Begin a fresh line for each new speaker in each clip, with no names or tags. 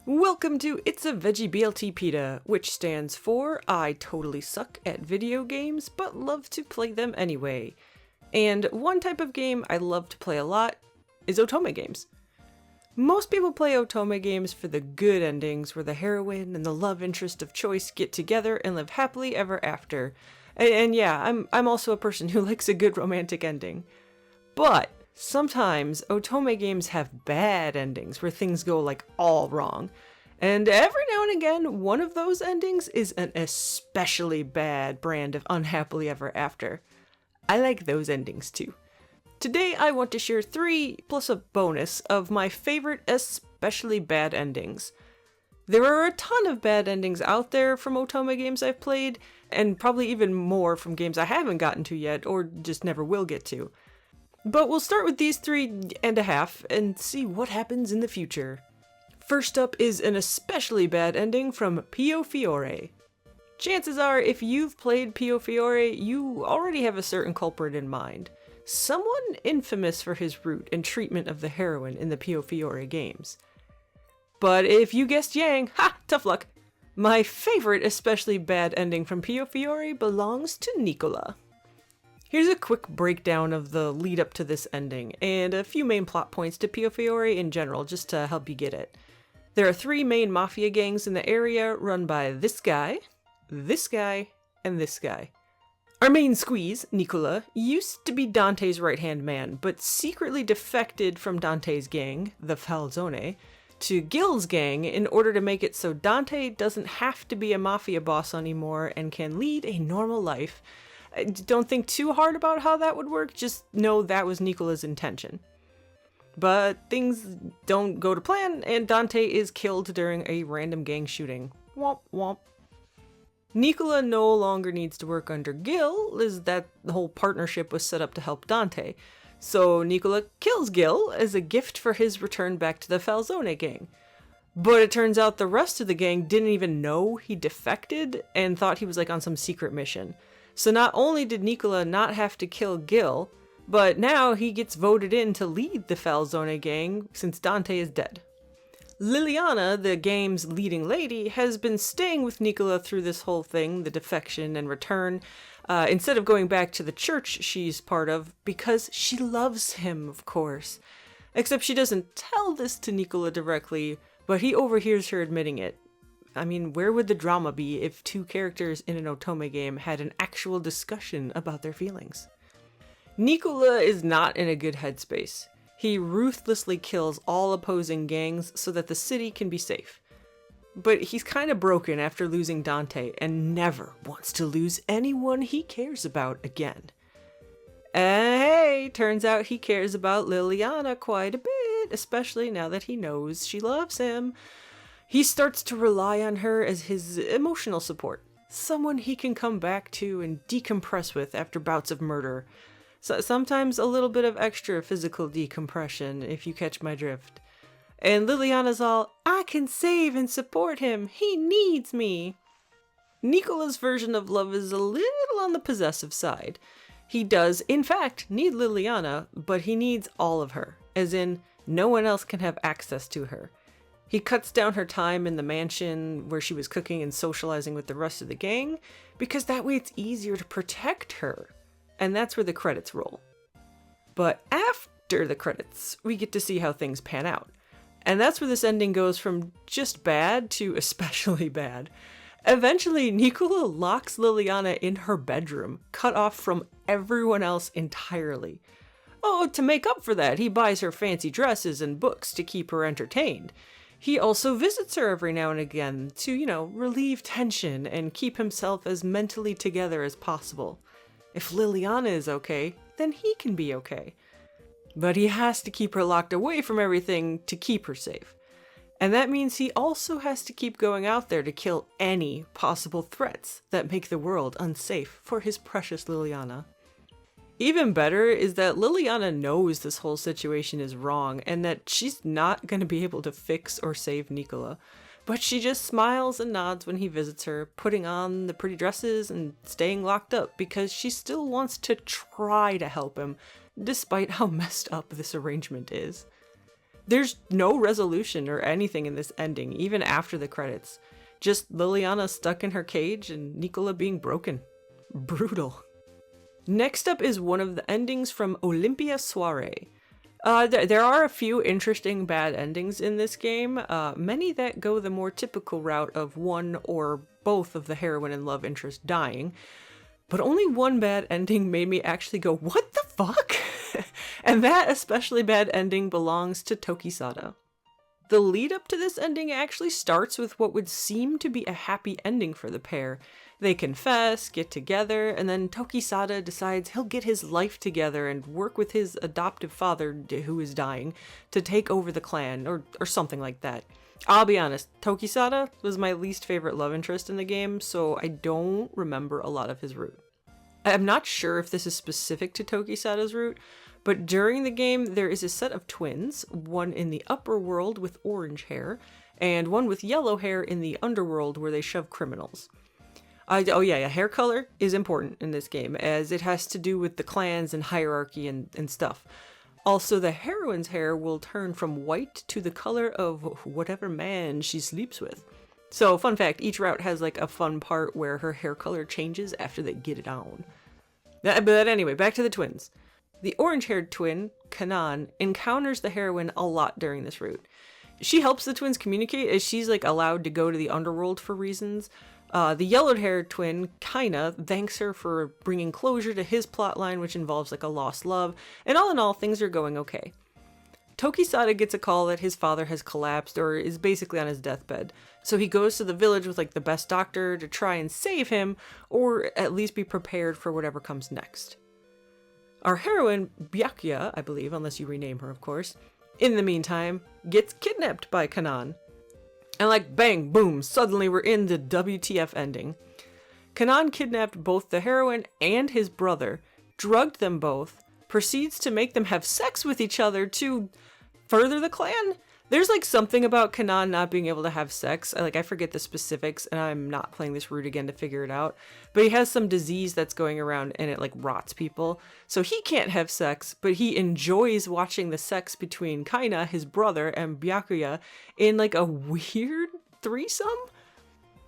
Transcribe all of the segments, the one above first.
Welcome to It's a Veggie BLT PETA, which stands for I totally suck at video games, but love to play them anyway. And one type of game I love to play a lot is Otome games. Most people play Otome games for the good endings where the heroine and the love interest of choice get together and live happily ever after. And yeah, I'm also a person who likes a good romantic ending. But sometimes Otome games have bad endings where things go like all wrong. And every now and again, one of those endings is an especially bad brand of unhappily ever after. I like those endings too. Today I want to share 3 plus a bonus of my favorite especially bad endings. There are a ton of bad endings out there from Otome games I've played, and probably even more from games I haven't gotten to yet or just never will get to. But we'll start with these 3.5 and see what happens in the future. First up is an especially bad ending from Piofiore. Chances are, if you've played Piofiore, you already have a certain culprit in mind. Someone infamous for his route and treatment of the heroine in the Piofiore games. But if you guessed Yang, ha! Tough luck! My favorite especially bad ending from Piofiore belongs to Nicola. Here's a quick breakdown of the lead up to this ending, and a few main plot points to Piofiore in general, just to help you get it. There are 3 main mafia gangs in the area run by this guy, and this guy. Our main squeeze, Nicola, used to be Dante's right-hand man, but secretly defected from Dante's gang, the Falzone, to Gil's gang in order to make it so Dante doesn't have to be a mafia boss anymore and can lead a normal life. Don't think too hard about how that would work, just know that was Nicola's intention. But things don't go to plan, and Dante is killed during a random gang shooting. Womp womp. Nicola no longer needs to work under Gil, as that the whole partnership was set up to help Dante. So Nicola kills Gil as a gift for his return back to the Falzone gang. But it turns out the rest of the gang didn't even know he defected and thought he was like on some secret mission. So not only did Nicola not have to kill Gil, but now he gets voted in to lead the Falzone gang since Dante is dead. Liliana, the game's leading lady, has been staying with Nicola through this whole thing, the defection and return, instead of going back to the church she's part of, because she loves him, of course. Except she doesn't tell this to Nicola directly, but he overhears her admitting it. I mean, where would the drama be if 2 characters in an Otome game had an actual discussion about their feelings? Nicola is not in a good headspace. He ruthlessly kills all opposing gangs so that the city can be safe. But he's kind of broken after losing Dante and never wants to lose anyone he cares about again. And hey, turns out he cares about Liliana quite a bit, especially now that he knows she loves him. He starts to rely on her as his emotional support, someone he can come back to and decompress with after bouts of murder. So sometimes a little bit of extra physical decompression, if you catch my drift. And Liliana's all, I can save and support him, he needs me. Nicola's version of love is a little on the possessive side. He does, in fact, need Liliana, but he needs all of her, as in, no one else can have access to her. He cuts down her time in the mansion where she was cooking and socializing with the rest of the gang, because that way it's easier to protect her. And that's where the credits roll. But after the credits, we get to see how things pan out. And that's where this ending goes from just bad to especially bad. Eventually, Nicola locks Liliana in her bedroom, cut off from everyone else entirely. Oh, to make up for that, he buys her fancy dresses and books to keep her entertained. He also visits her every now and again to, relieve tension and keep himself as mentally together as possible. If Liliana is okay, then he can be okay. But he has to keep her locked away from everything to keep her safe. And that means he also has to keep going out there to kill any possible threats that make the world unsafe for his precious Liliana. Even better is that Liliana knows this whole situation is wrong and that she's not going to be able to fix or save Nicola. But she just smiles and nods when he visits her, putting on the pretty dresses and staying locked up because she still wants to try to help him, despite how messed up this arrangement is. There's no resolution or anything in this ending, even after the credits. Just Liliana stuck in her cage and Nicola being broken. Brutal. Next up is one of the endings from Olympia Soiree. There are a few interesting bad endings in this game, many that go the more typical route of one or both of the heroine and love interest dying, but only one bad ending made me actually go, what the fuck? And that especially bad ending belongs to Tokisada. The lead up to this ending actually starts with what would seem to be a happy ending for the pair. They confess, get together, and then Tokisada decides he'll get his life together and work with his adoptive father, who is dying, to take over the clan, or something like that. I'll be honest, Tokisada was my least favorite love interest in the game, so I don't remember a lot of his route. I'm not sure if this is specific to Tokisada's route, but during the game there is a set of twins, one in the upper world with orange hair, and one with yellow hair in the underworld where they shove criminals. Oh yeah, hair color is important in this game, as it has to do with the clans and hierarchy and stuff. Also, the heroine's hair will turn from white to the color of whatever man she sleeps with. So, fun fact, each route has like a fun part where her hair color changes after they get it on. But anyway, back to the twins. The orange-haired twin, Kanan, encounters the heroine a lot during this route. She helps the twins communicate as she's like allowed to go to the underworld for reasons. The yellow-haired twin, Kaina, thanks her for bringing closure to his plotline, which involves like a lost love, and all in all, things are going okay. Tokisada gets a call that his father has collapsed or is basically on his deathbed, so he goes to the village with like the best doctor to try and save him, or at least be prepared for whatever comes next. Our heroine, Byakuya, I believe, unless you rename her of course, in the meantime, gets kidnapped by Kanan. And like bang, boom, suddenly we're in the WTF ending. Kanan kidnapped both the heroine and his brother, drugged them both, proceeds to make them have sex with each other to further the clan. There's like something about Kanan not being able to have sex. I forget the specifics, and I'm not playing this route again to figure it out. But he has some disease that's going around and it like rots people. So he can't have sex, but he enjoys watching the sex between Kaina, his brother, and Byakuya in like a weird threesome.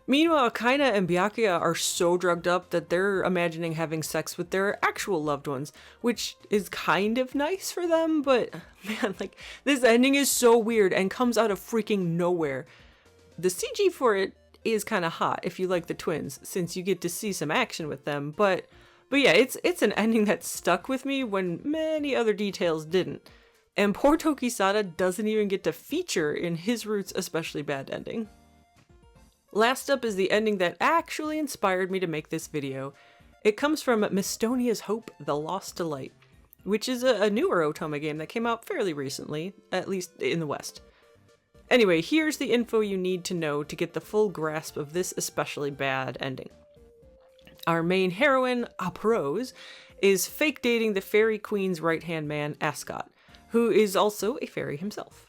Meanwhile, Kaina and Byakuya are so drugged up that they're imagining having sex with their actual loved ones, which is kind of nice for them, but man, like, this ending is so weird and comes out of freaking nowhere. The CG for it is kind of hot if you like the twins, since you get to see some action with them, but yeah, it's an ending that stuck with me when many other details didn't. And poor Tokisada doesn't even get to feature in his route's especially bad ending. Last up is the ending that actually inspired me to make this video. It comes from Mistonia's Hope, The Lost Delight, which is a newer Otome game that came out fairly recently, at least in the West. Anyway, here's the info you need to know to get the full grasp of this especially bad ending. Our main heroine, Aprose, is fake dating the fairy queen's right-hand man, Ascot, who is also a fairy himself.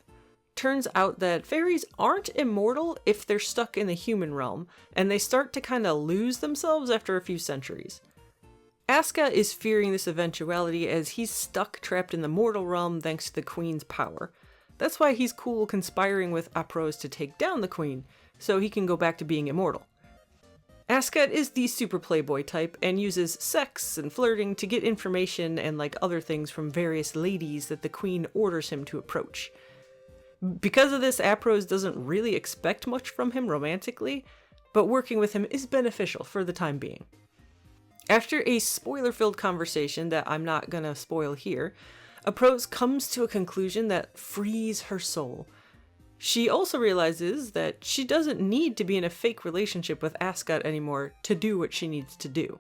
Turns out that fairies aren't immortal if they're stuck in the human realm, and they start to kind of lose themselves after a few centuries. Ascot is fearing this eventuality as he's stuck trapped in the mortal realm thanks to the queen's power. That's why he's cool conspiring with Aprose to take down the queen, so he can go back to being immortal. Ascot is the super playboy type and uses sex and flirting to get information and like other things from various ladies that the queen orders him to approach. Because of this, Aprose doesn't really expect much from him romantically, but working with him is beneficial for the time being. After a spoiler-filled conversation that I'm not gonna spoil here, Aprose comes to a conclusion that frees her soul. She also realizes that she doesn't need to be in a fake relationship with Ascot anymore to do what she needs to do.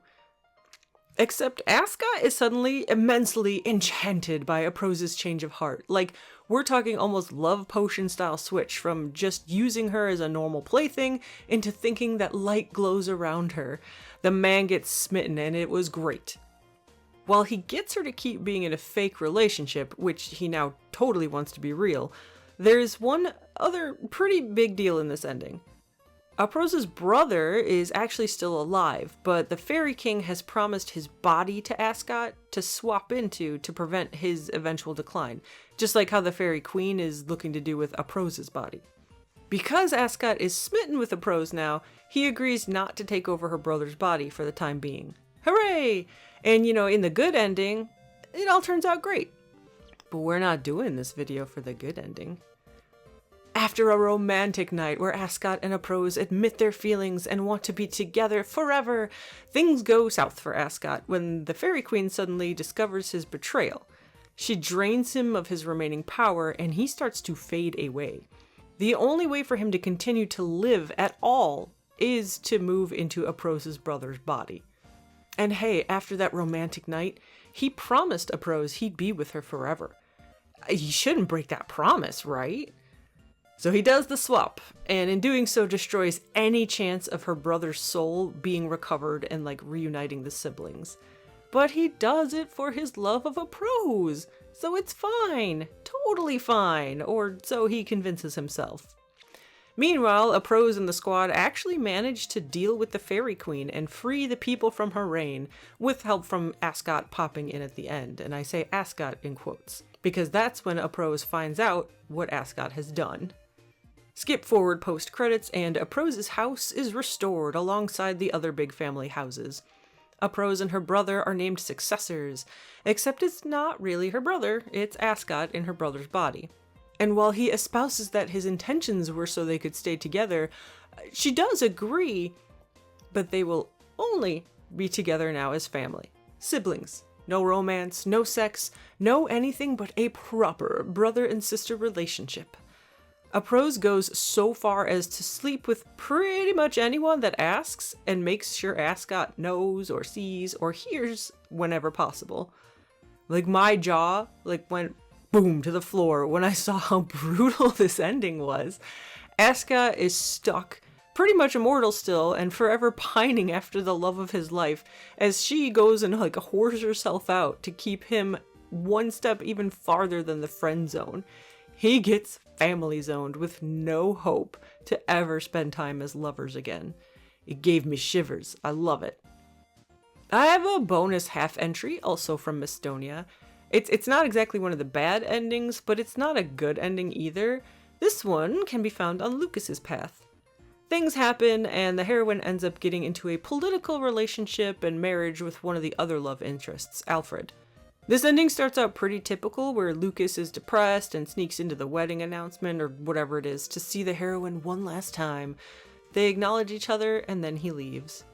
Except Ascot is suddenly immensely enchanted by Aprose's change of heart. Like, we're talking almost love potion style switch from just using her as a normal plaything into thinking that light glows around her. The man gets smitten and it was great. While he gets her to keep being in a fake relationship, which he now totally wants to be real, there's one other pretty big deal in this ending. Aprose's brother is actually still alive, but the Fairy King has promised his body to Ascot to swap into to prevent his eventual decline, just like how the Fairy Queen is looking to do with Aprose's body. Because Ascot is smitten with Aprose now, he agrees not to take over her brother's body for the time being. Hooray! And in the good ending, it all turns out great. But we're not doing this video for the good ending. After a romantic night where Ascot and Aprose admit their feelings and want to be together forever, things go south for Ascot when the Fairy Queen suddenly discovers his betrayal. She drains him of his remaining power and he starts to fade away. The only way for him to continue to live at all is to move into Aprose's brother's body. And hey, after that romantic night, he promised Aprose he'd be with her forever. He shouldn't break that promise, right? So he does the swap, and in doing so destroys any chance of her brother's soul being recovered and reuniting the siblings. But he does it for his love of Aprose, so it's fine, totally fine, or so he convinces himself. Meanwhile, Aprose and the squad actually manage to deal with the Fairy Queen and free the people from her reign, with help from Ascot popping in at the end, and I say Ascot in quotes, because that's when Aprose finds out what Ascot has done. Skip forward post-credits and Aprose's house is restored alongside the other big family houses. Aprose and her brother are named successors, except it's not really her brother, it's Ascot in her brother's body. And while he espouses that his intentions were so they could stay together, she does agree, but they will only be together now as family. Siblings. No romance, no sex, no anything but a proper brother and sister relationship. Aprose goes so far as to sleep with pretty much anyone that asks and makes sure Ascot knows or sees or hears whenever possible. My jaw went boom to the floor when I saw how brutal this ending was. Ascot is stuck, pretty much immortal still, and forever pining after the love of his life as she goes and whores herself out to keep him one step even farther than the friend zone. He gets family zoned with no hope to ever spend time as lovers again. It gave me shivers. I love it. I have a bonus half entry also from Mistonia. It's not exactly one of the bad endings, but it's not a good ending either. This one can be found on Lucas's path. Things happen and the heroine ends up getting into a political relationship and marriage with one of the other love interests, Alfred. This ending starts out pretty typical, where Lucas is depressed and sneaks into the wedding announcement or whatever it is to see the heroine one last time. They acknowledge each other and then he leaves.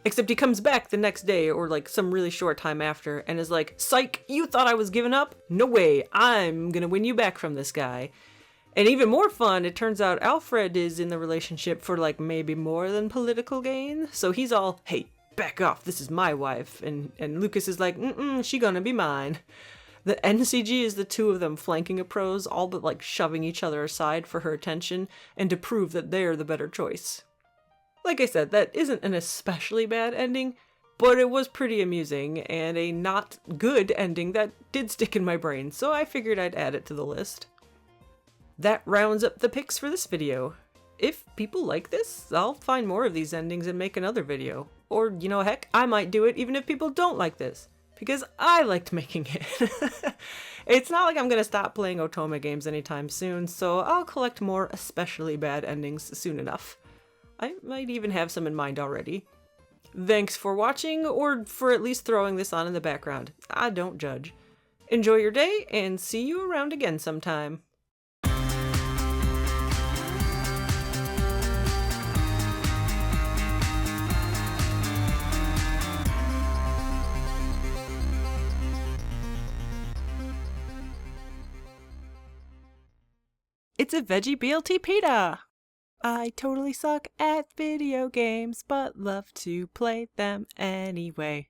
Except he comes back the next day or some really short time after and is like, "Psych, you thought I was giving up? No way, I'm gonna win you back from this guy." And even more fun, it turns out Alfred is in the relationship for maybe more than political gain. So he's all, "Hey, back off, this is my wife," and Lucas is like, she gonna be mine. The NCG is the two of them flanking Aprose, all but shoving each other aside for her attention and to prove that they're the better choice. Like I said, that isn't an especially bad ending, but it was pretty amusing and a not good ending that did stick in my brain, so I figured I'd add it to the list. That rounds up the picks for this video. If people like this, I'll find more of these endings and make another video. Or, heck, I might do it even if people don't like this, because I liked making it. It's not like I'm gonna stop playing Otome games anytime soon, so I'll collect more especially bad endings soon enough. I might even have some in mind already. Thanks for watching, or for at least throwing this on in the background. I don't judge. Enjoy your day, and see you around again sometime. It's a veggie BLT pita! I totally suck at video games, but love to play them anyway.